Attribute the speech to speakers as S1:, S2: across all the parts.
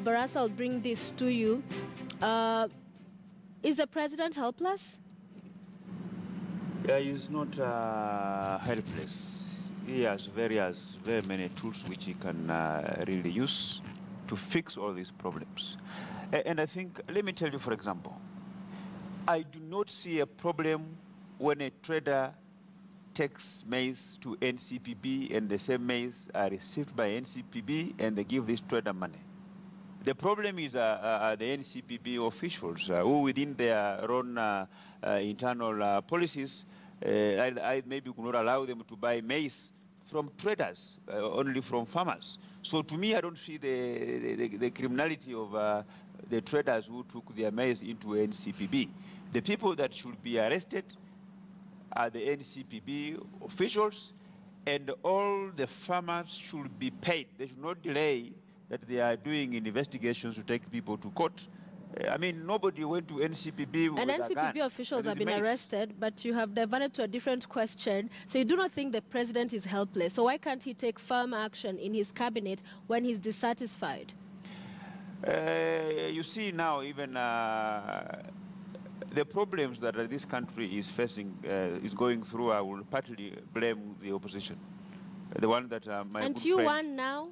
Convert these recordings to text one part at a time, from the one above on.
S1: Barasa, I'll bring this to you. Is the president helpless?
S2: Yeah, he's not helpless. He has very many tools which he can really use to fix all these problems. And I think, let me tell you, for example, I do not see a problem when a trader takes maize to NCPB and the same maize are received by NCPB and they give this trader money. The problem is the NCPB officials who within their own internal policies, I maybe could not allow them to buy maize from traders, only from farmers. So to me, I don't see the criminality of the traders who took their maize into NCPB. The people that should be arrested are the NCPB officials, and all the farmers should be paid. They should not delay that they are doing investigations to take people to court. I mean, nobody went to NCPB with
S1: and
S2: a gun.
S1: NCPB officials have been arrested, but you have diverted to a different question. So you do not think the president is helpless. So why can't he take firm action in his cabinet when he's dissatisfied?
S2: You see now, even the problems that this country is facing, is going through, I will partly blame the opposition. The one that my
S1: And
S2: good
S1: you
S2: friend,
S1: won now,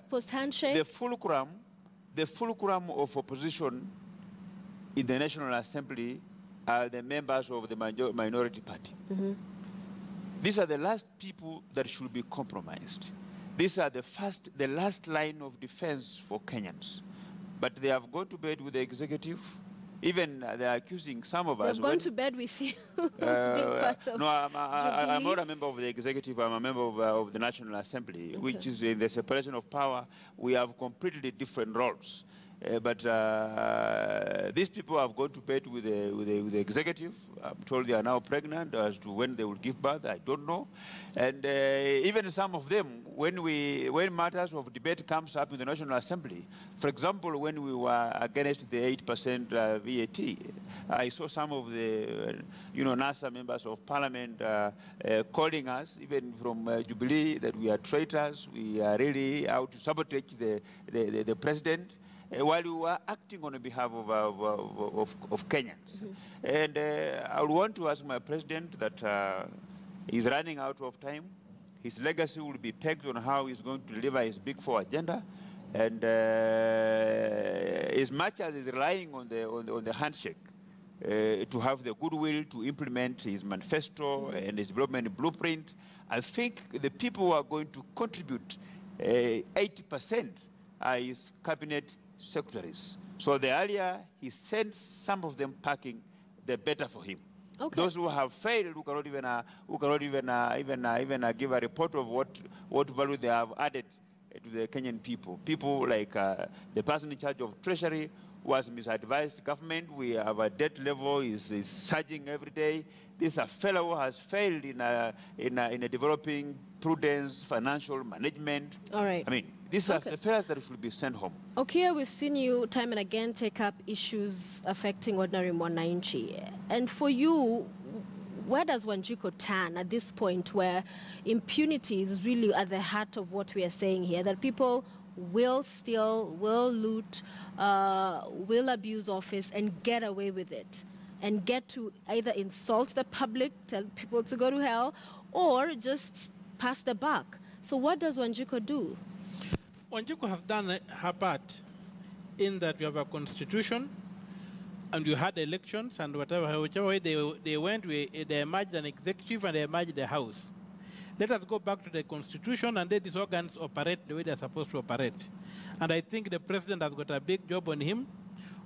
S1: post-handshake?
S2: the fulcrum of opposition in the National Assembly are the members of the minority party.
S1: Mm-hmm.
S2: These are the last people that should be compromised. These are the last line of defense for Kenyans. But they have gone to bed with the executive. Even they're accusing some of us.
S1: They've gone to bed with you.
S2: No, I'm not a member of the executive. I'm a member of the National Assembly, which is in the separation of power. We have completely different roles. But these people have gone to bed with the executive. I'm told they are now pregnant. As to when they will give birth, I don't know. And even some of them, when matters of debate comes up in the National Assembly, for example, when we were against the 8% VAT, I saw some of the NASA members of Parliament calling us, even from Jubilee, that we are traitors. We are really out to sabotage the president. While we were acting on behalf of Kenyans. Mm-hmm. And I would want to ask my president that he's running out of time. His legacy will be pegged on how he's going to deliver his Big Four agenda. And as much as he's relying on the handshake to have the goodwill to implement his manifesto and his development blueprint, I think the people who are going to contribute 80% are his cabinet secretaries. So the earlier he sends some of them packing, the better for him. Okay. Those who have failed, who cannot even give a report of what value they have added to the Kenyan people. People like the person in charge of Treasury was misadvised government. We have a debt level is surging every day. This is a fellow who has failed in a developing prudence, financial management.
S1: All right.
S2: I mean, these are the affairs that should be sent home.
S1: Okay, we've seen you time and again take up issues affecting ordinary Mwananchi. And for you, where does Wanjiku turn at this point where impunity is really at the heart of what we are saying here, that people will steal, will loot, will abuse office and get away with it and get to either insult the public, tell people to go to hell, or just pass the buck? So what does Wanjiku do?
S3: Wanjiku has done her part in that we have a constitution and you had elections and whichever way they went, they emerged an executive and they emerged the house. Let us go back to the constitution and let these organs operate the way they're supposed to operate. And I think the president has got a big job on him.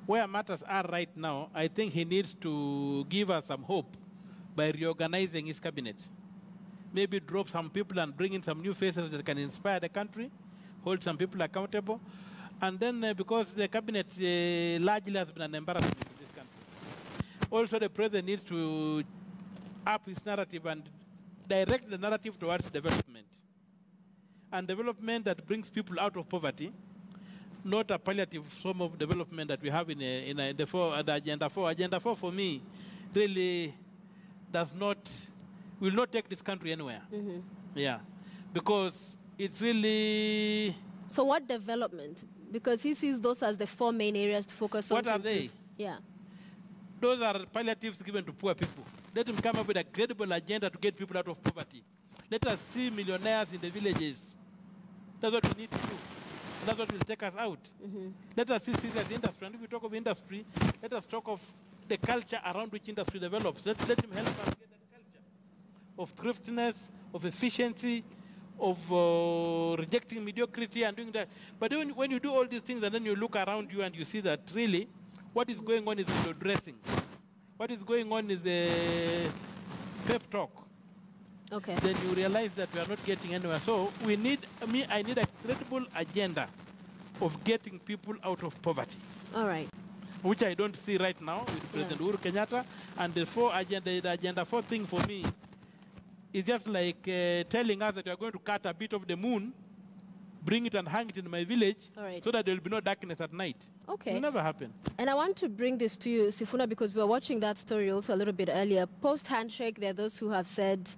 S3: Where matters are right now, I think he needs to give us some hope by reorganizing his cabinet. Maybe drop some people and bring in some new faces that can inspire the country, hold some people accountable. And then because the cabinet largely has been an embarrassment in this country. Also, the president needs to up his narrative and direct the narrative towards development. And development that brings people out of poverty, not a palliative form of development that we have in the Agenda 4. Agenda 4 for me really will not take this country anywhere. Mm-hmm. Yeah, because it's really...
S1: So what development? Because he sees those as the 4 main areas to focus on.
S3: What are they?
S1: Yeah.
S3: Those are palliatives given to poor people. Let him come up with a credible agenda to get people out of poverty. Let us see millionaires in the villages. That's what we need to do. And that's what will take us out. Let us see serious industry. And if we talk of industry, let us talk of the culture around which industry develops. Let him help us get that culture of thriftiness, of efficiency, of rejecting mediocrity and doing that. But when you do all these things and then you look around you and you see that really what is going on is window dressing. What is going on is a pep talk.
S1: Okay.
S3: Then you realize that we are not getting anywhere. So I need a credible agenda of getting people out of poverty.
S1: All right.
S3: Which I don't see right now with President Uhuru Kenyatta. And the agenda 4 thing for me is just like telling us that you are going to cut a bit of the moon, bring it and hang it in my village, so that there will be no darkness at night.
S1: Okay.
S3: It will never happen.
S1: And I want to bring this to you, Sifuna, because we were watching that story also a little bit earlier. Post-handshake, there are those who have said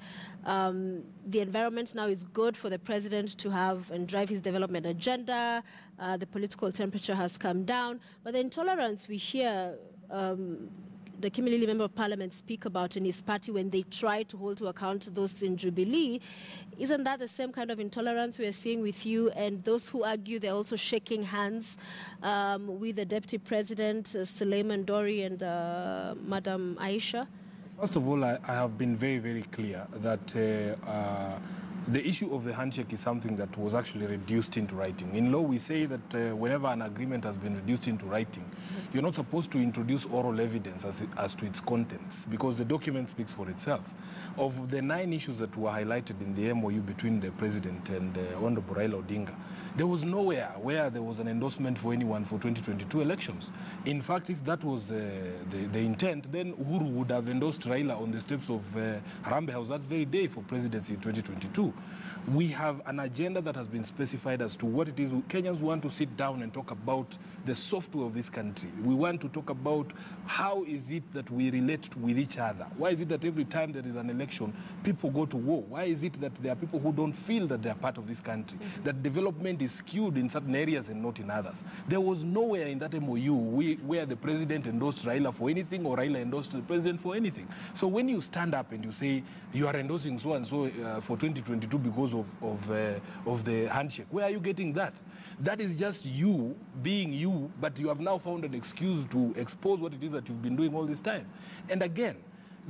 S1: the environment now is good for the president to have and drive his development agenda. The political temperature has come down. But the intolerance we hear the Kimilili Member of Parliament speak about in his party when they try to hold to account those in Jubilee, isn't that the same kind of intolerance we are seeing with you and those who argue they're also shaking hands with the Deputy President, Suleiman Dori and Madam Aisha?
S4: First of all, I have been very, very clear that the issue of the handshake is something that was actually reduced into writing. In law, we say that whenever an agreement has been reduced into writing, you're not supposed to introduce oral evidence as to its contents, because the document speaks for itself. Of the 9 issues that were highlighted in the MOU between the President and Honorable Raila Odinga, there was nowhere where there was an endorsement for anyone for 2022 elections. In fact, if that was the intent, then Uhuru would have endorsed Raila on the steps of Harambee House that very day for presidency in 2022. We have an agenda that has been specified as to what it is. Kenyans want to sit down and talk about the software of this country. We want to talk about how is it that we relate with each other. Why is it that every time there is an election, people go to war? Why is it that there are people who don't feel that they are part of this country? That development is skewed in certain areas and not in others. There was nowhere in that MOU where the president endorsed Raila for anything or Raila endorsed the president for anything. So when you stand up and you say you are endorsing so and so for 2022 because of the handshake, where are you getting that? That is just you being you, but you have now found an excuse to expose what it is that you've been doing all this time. And again,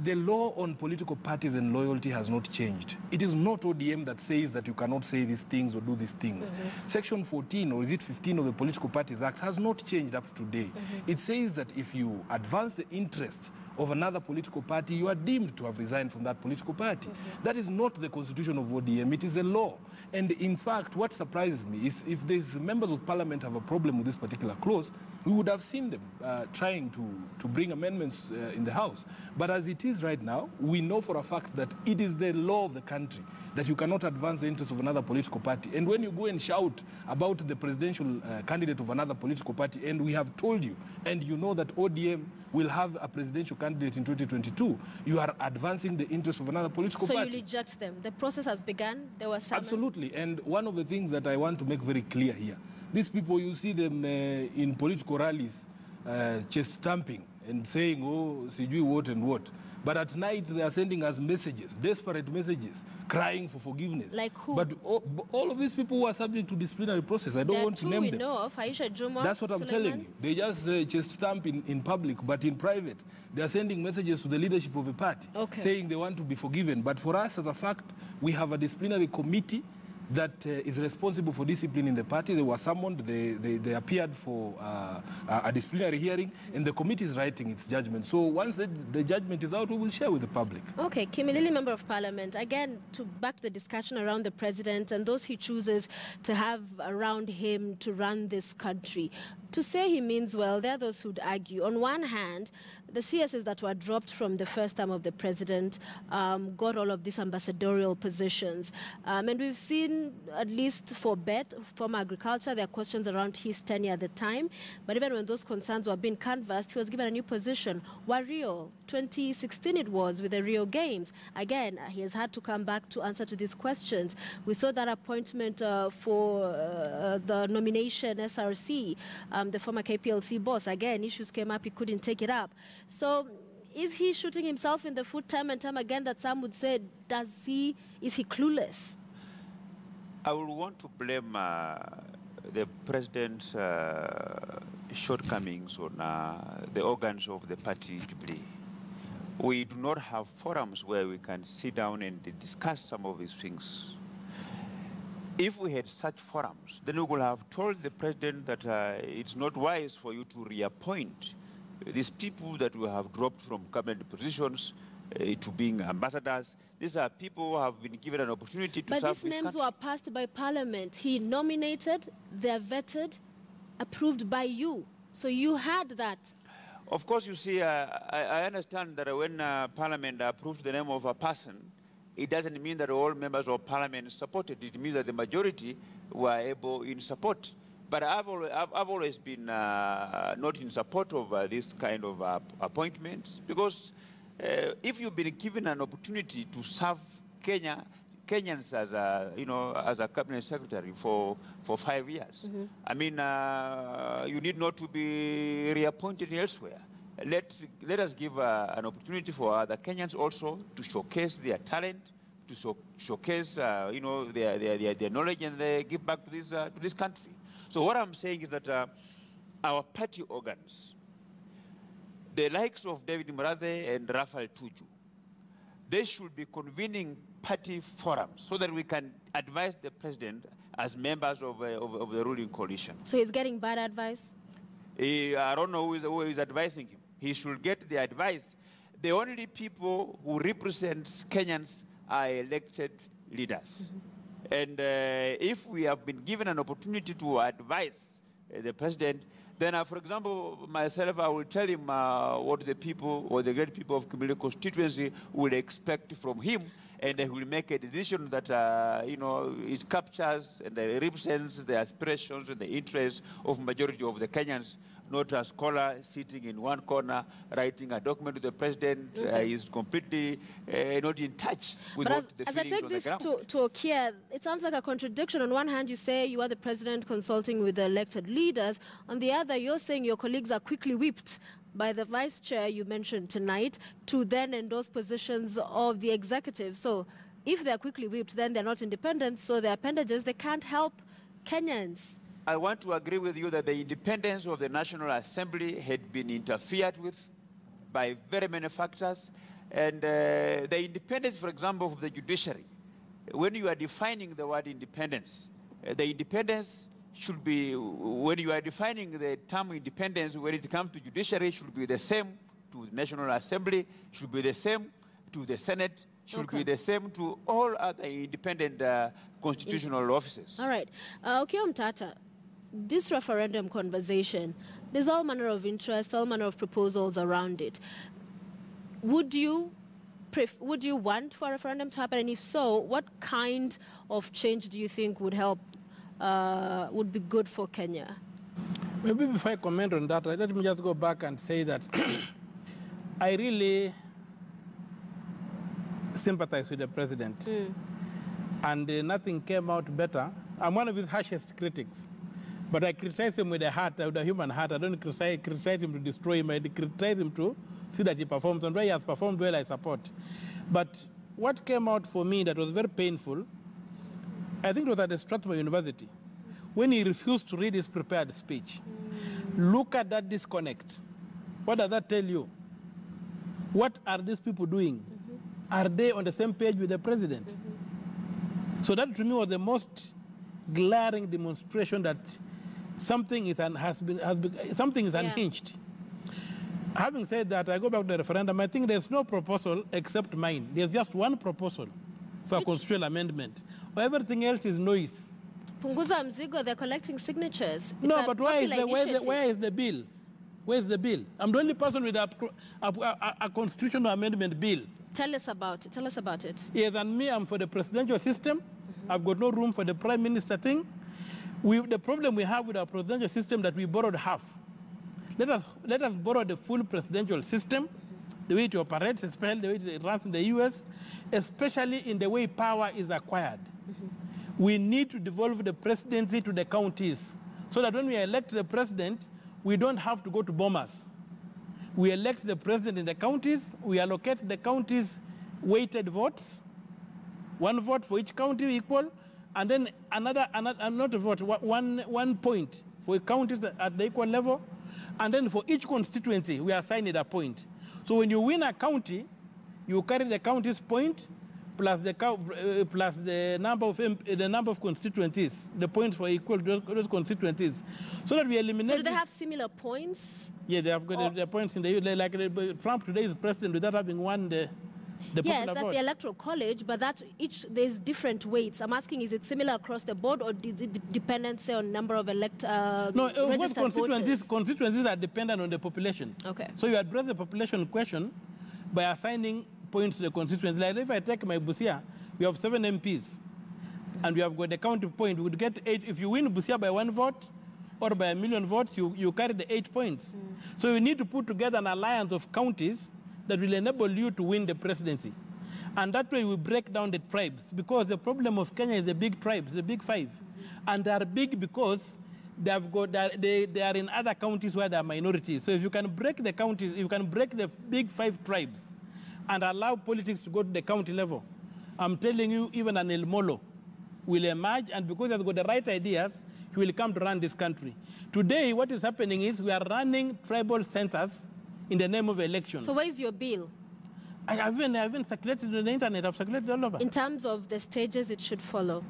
S4: the law on political parties and loyalty has not changed. It is not ODM that says that you cannot say these things or do these things. Section 14, or is it 15 of the Political Parties Act has not changed up to today. It says that if you advance the interests of another political party, you are deemed to have resigned from that political party. That is not the constitution of ODM, it is a law. And in fact, what surprises me is if these members of parliament have a problem with this particular clause, we would have seen them trying to bring amendments in the House. But as it is right now, we know for a fact that it is the law of the country that you cannot advance the interests of another political party. And when you go and shout about the presidential candidate of another political party, and we have told you, and you know that ODM will have a presidential candidate in 2022, you are advancing the interests of another political party.
S1: So you reject them. The process has begun. There was
S4: Absolutely. And one of the things that I want to make very clear here, these people, you see them in political rallies, chest stamping and saying, oh, sijui what and what. But at night, they are sending us messages, desperate messages, crying for forgiveness.
S1: Like who?
S4: But all of these people who are subject to disciplinary process, I don't want to name them.
S1: There are two we know of, Aisha Juma,
S4: That's what I'm telling you. They just chest stamp in public, but in private, they are sending messages to the leadership of a party, saying they want to be forgiven. But for us, as a fact, we have a disciplinary committee that is responsible for discipline in the party. They were summoned, they appeared for a disciplinary hearing, and the committee is writing its judgment. So once the judgment is out, we will share with the public.
S1: Okay, Kimilili, Member of Parliament, again, to back to the discussion around the president and those he chooses to have around him to run this country. To say he means well, there are those who'd argue. On one hand, the CSs that were dropped from the first term of the president got all of these ambassadorial positions. And we've seen, at least for Bet, former agriculture, there are questions around his tenure at the time. But even when those concerns were being canvassed, he was given a new position. Wario, 2016 it was, with the Rio Games. Again, he has had to come back to answer to these questions. We saw that appointment for the nomination SRC, the former KPLC boss. Again, issues came up, he couldn't take it up. So is he shooting himself in the foot time and time again that some would say, is he clueless?
S2: I would want to blame the president's shortcomings on the organs of the party Jubilee. We do not have forums where we can sit down and discuss some of these things. If we had such forums, then we would have told the president that it's not wise for you to reappoint these people that we have dropped from cabinet positions to being ambassadors. These are people who have been given an opportunity to serve this country.
S1: But these names were passed by Parliament. He nominated, they're vetted, approved by you. So you had that.
S2: Of course, you see, I understand that when Parliament approved the name of a person, it doesn't mean that all members of Parliament supported. It means that the majority were able in support. But I've always been not in support of this kind of appointments, because if you've been given an opportunity to serve Kenyans as a cabinet secretary for 5 years, I mean, you need not to be reappointed elsewhere. Let us give an opportunity for other Kenyans also to showcase their talent, to showcase their knowledge, and give back to this country. So what I'm saying is that our party organs, the likes of David Mradhe and Raphael Tuju, they should be convening party forums so that we can advise the president as members of the ruling coalition.
S1: So he's getting bad advice?
S2: I don't know who is advising him. He should get the advice. The only people who represent Kenyans are elected leaders. And if we have been given an opportunity to advise the president, then, for example, myself, I will tell him what the people or the great people of Kimilili constituency will expect from him, and he will make a decision that, it captures and represents the aspirations and the interests of majority of the Kenyans, not a scholar sitting in one corner writing a document to the president. Is completely not in touch with what the feelings on the ground.
S1: As I take this to Okia, it sounds like a contradiction. On one hand, you say you are the president consulting with the elected leaders. On the other, you're saying your colleagues are quickly whipped by the vice chair you mentioned tonight to then endorse positions of the executive. So if they're quickly whipped, then they're not independent, so they're appendages, they can't help Kenyans.
S2: I want to agree with you that the independence of the National Assembly had been interfered with by very many factors. And the independence, for example, of the judiciary, when you are defining the word independence, the independence should be, when you are defining the term independence, when it comes to judiciary, should be the same to the National Assembly, should be the same to the Senate, should be the same to all other independent constitutional offices.
S1: All right. Okia Mtata, this referendum conversation, there's all manner of interest, all manner of proposals around it. Would you want for a referendum to happen? And if so, what kind of change do you think would help, would be good for Kenya?
S3: Maybe before I comment on that, let me just go back and say that I really sympathize with the president. And nothing came out better. I'm one of his harshest critics. But I criticize him with a heart, with a human heart. I don't criticize him to destroy him. I criticize him to see that he performs. And where he has performed well, I support. But what came out for me that was very painful, I think it was at the Strathmore University, when he refused to read his prepared speech. Look at that disconnect. What does that tell you? What are these people doing? Are they on the same page with the president? So that to me was the most glaring demonstration that something is unhinged. Having said that, I go back to the referendum. I think there's no proposal except mine. There's just one proposal for a constitutional amendment. Everything else is noise.
S1: Punguza mzigo, they're collecting signatures. It's
S3: no, but where is the bill? Where is the bill? I'm the only person with a constitutional amendment bill.
S1: Tell us about it. Tell us about it.
S3: Yeah, than me, I'm for the presidential system. I've got no room for the prime minister thing. The problem we have with our presidential system that we borrowed half. Let us borrow the full presidential system, the way it operates, especially the way it runs in the US, especially in the way power is acquired. We need to devolve the presidency to the counties so that when we elect the president, we don't have to go to bombers. We elect the president in the counties, we allocate the counties weighted votes, 1 vote for each county equal, and then another vote, 1 point for counties at the equal level, and then for each constituency, we assign it a point. So when you win a county, you carry the county's point plus the number of constituencies, the points for equal those constituencies, so that we eliminate.
S1: So do they have similar points?
S3: Yeah, they have got the points in the like Trump today is president without having won the
S1: yes, that's
S3: vote.
S1: the electoral college, but that there's different weights. I'm asking, is it similar across the board, or is it dependent, say, on number of registered voters?
S3: Constituencies are dependent on the population.
S1: Okay.
S3: So you address the population question by assigning points to the constituency. Like if I take my Busia, we have 7 MPs, and we have got the county point. We would get 8. If you win Busia by 1 vote or by 1 million votes, you carry the 8 points. So you need to put together an alliance of counties that will enable you to win the presidency. And that way we break down the tribes, because the problem of Kenya is the big tribes, the big 5. And they are big because they are in other counties where there are minorities. So if you can break the counties, if you can break the big 5 tribes and allow politics to go to the county level, I'm telling you, even an El Molo will emerge, and because he has got the right ideas, he will come to run this country. Today, what is happening is we are running tribal centers in the name of elections.
S1: So where is your bill?
S3: I haven't circulated on the internet. I've circulated all over.
S1: In terms of the stages it should follow?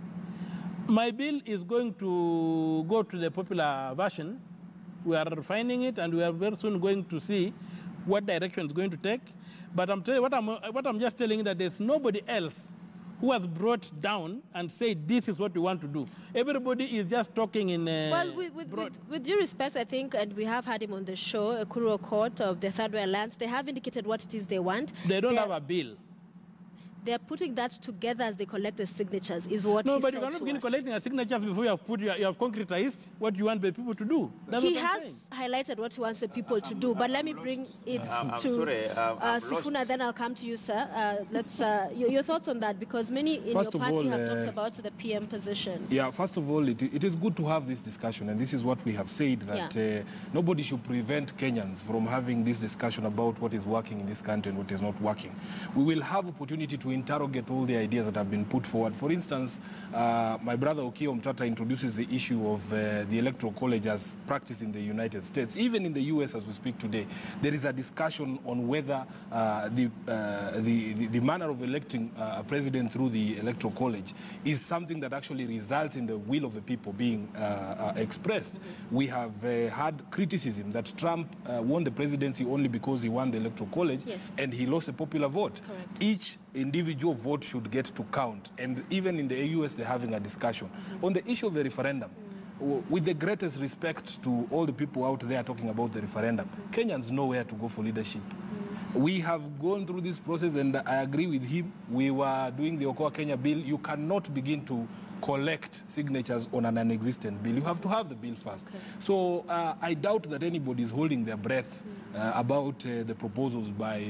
S3: My bill is going to go to the popular version. We are refining it, and we are very soon going to see what direction it's going to take. But I'm telling you, what I'm just telling you, that there's nobody else who has brought down and said this is what we want to do. Everybody is just talking in
S1: well, with due respect, I think, and we have had him on the show, Ekuru Court of the Third Way Alliance, they have indicated what it is they want.
S3: They don't have a bill.
S1: They're putting that together as they collect the signatures, is what he said.
S3: No, but you cannot begin collecting the signatures before you have concretized what you want the people to do. That's
S1: he has highlighted what he wants the people to do, but let me bring it to Sifuna, then I'll come to you, sir. Your thoughts on that, because many in your party have talked about the PM position.
S4: Yeah, first of all, it is good to have this discussion, and this is what we have said, that nobody should prevent Kenyans from having this discussion about what is working in this country and what is not working. We will have opportunity to interrogate all the ideas that have been put forward. For instance, my brother Okiya Omtata introduces the issue of the electoral college as practiced in the United States. Even in the US, as we speak today, there is a discussion on whether the manner of electing a president through the electoral college is something that actually results in the will of the people being expressed. We have had criticism that Trump won the presidency only because he won the electoral college, and he lost a popular vote.
S1: Correct.
S4: Each individual vote should get to count, and even in the US they're having a discussion on the issue of the referendum. With the greatest respect to all the people out there talking about the referendum, Kenyans know where to go for leadership. We have gone through this process, and I agree with him. We were doing the Okoa Kenya bill. You cannot begin to collect signatures on an non-existent bill. You have to have the bill first. Okay. So I doubt that anybody is holding their breath about the proposals by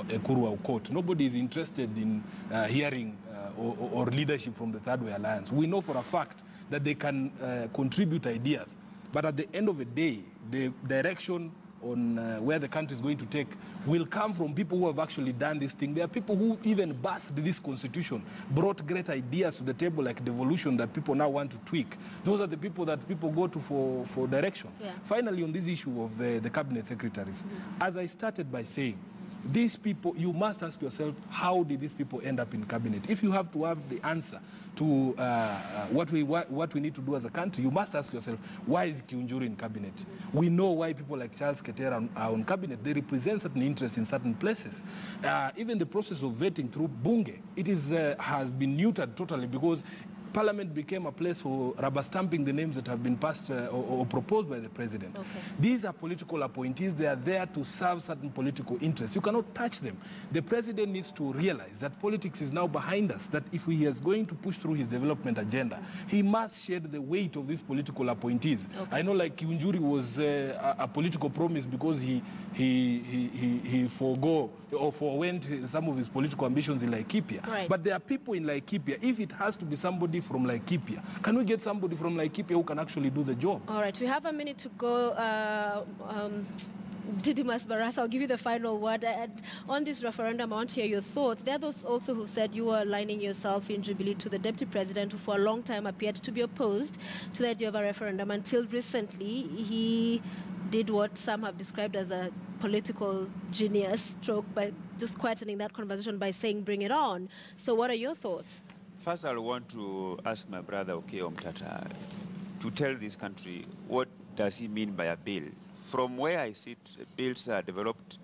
S4: Ekuru Court. Nobody is interested in hearing or leadership from the Third Way Alliance. We know for a fact that they can contribute ideas, but at the end of the day, the direction on where the country is going to take will come from people who have actually done this thing. There are people who even birthed this constitution, brought great ideas to the table like devolution that people now want to tweak. Those are the people that people go to for direction. Finally, on this issue of the cabinet secretaries, as I started by saying, these people, you must ask yourself, how did these people end up in cabinet? If you have to have the answer to what we need to do as a country, you must ask yourself, why is Kiunjuri in cabinet? We know why people like Charles Ketera are on cabinet. They represent certain interests in certain places. Even the process of vetting through Bunge, it is, has been neutered totally, because Parliament became a place for rubber stamping the names that have been passed or proposed by the president.
S1: Okay.
S4: These are political appointees. They are there to serve certain political interests. You cannot touch them. The president needs to realize that politics is now behind us, that if he is going to push through his development agenda, he must shed the weight of these political appointees.
S1: Okay.
S4: I know like Kiunjuri was a political promise because he forwent some of his political ambitions in Laikipia.
S1: Right.
S4: But there are people in Laikipia. If it has to be somebody from Laikipia, can we get somebody from Laikipia who can actually do the job?
S1: All right, we have a minute to go. Didymus Barasa, I'll give you the final word. And on this referendum, I want to hear your thoughts. There are those also who said you were aligning yourself in Jubilee to the deputy president, who for a long time appeared to be opposed to the idea of a referendum. Until recently, he did what some have described as a political genius stroke by just quietening that conversation by saying, bring it on. So what are your thoughts?
S2: First, I want to ask my brother, Okiya Omtata, to tell this country what does he mean by a bill. From where I sit, bills are developed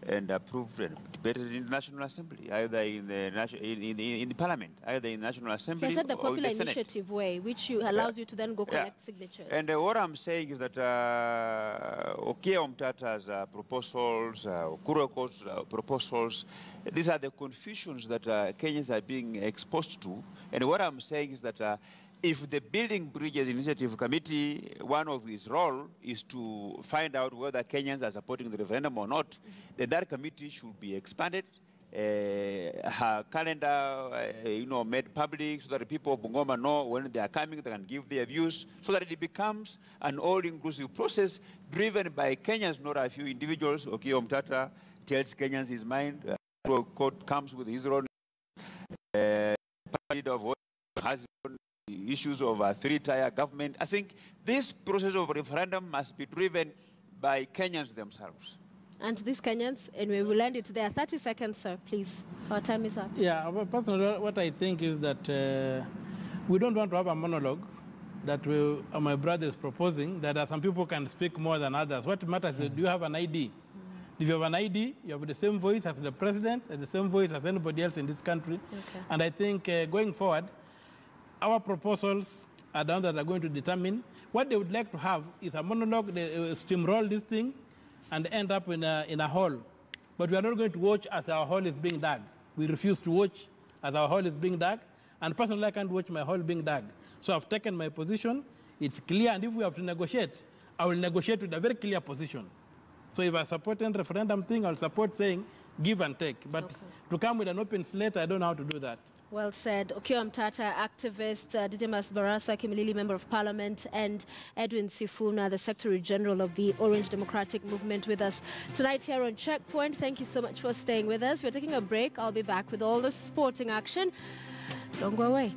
S2: and approved and debated in the National Assembly, either in the Parliament, either in the National Assembly or in the Senate.
S1: So I said the popular initiative way, which allows you to then go collect signatures.
S2: And what I'm saying is that Okiya Omtata's proposals, Kuroko's proposals, these are the confusions that Kenyans are being exposed to. And what I'm saying is that if the Building Bridges Initiative Committee, one of its role is to find out whether Kenyans are supporting the referendum or not, then that committee should be expanded, her calendar, made public so that the people of Bungoma know when they are coming, they can give their views, so that it becomes an all-inclusive process driven by Kenyans, not a few individuals. Okiya Omtata tells Kenyans his mind, court comes with his own party of has his own issues of a three-tier government. I think this process of referendum must be driven by Kenyans themselves.
S1: And these Kenyans, and we will end it there. 30 seconds, sir, please. Our time is up.
S3: Yeah, personally, what I think is that we don't want to have a monologue that my brother is proposing, that some people can speak more than others. What matters is, do you have an ID? If you have an ID, you have the same voice as the president, and the same voice as anybody else in this country.
S1: Okay.
S3: And I think going forward, our proposals are the ones that are going to determine. What they would like to have is a monologue, they steamroll this thing and end up in a hole. But we are not going to watch as our hole is being dug. We refuse to watch as our hole is being dug. And personally, I can't watch my hole being dug. So I've taken my position. It's clear. And if we have to negotiate, I will negotiate with a very clear position. So if I support a referendum thing, I'll support saying give and take. But to come with an open slate, I don't know how to do that.
S1: Well said. Okiya Omtata, activist, Didymus Barasa, Kimilili, Member of Parliament, and Edwin Sifuna, the Secretary General of the Orange Democratic Movement, with us tonight here on Checkpoint. Thank you so much for staying with us. We're taking a break. I'll be back with all the sporting action. Don't go away.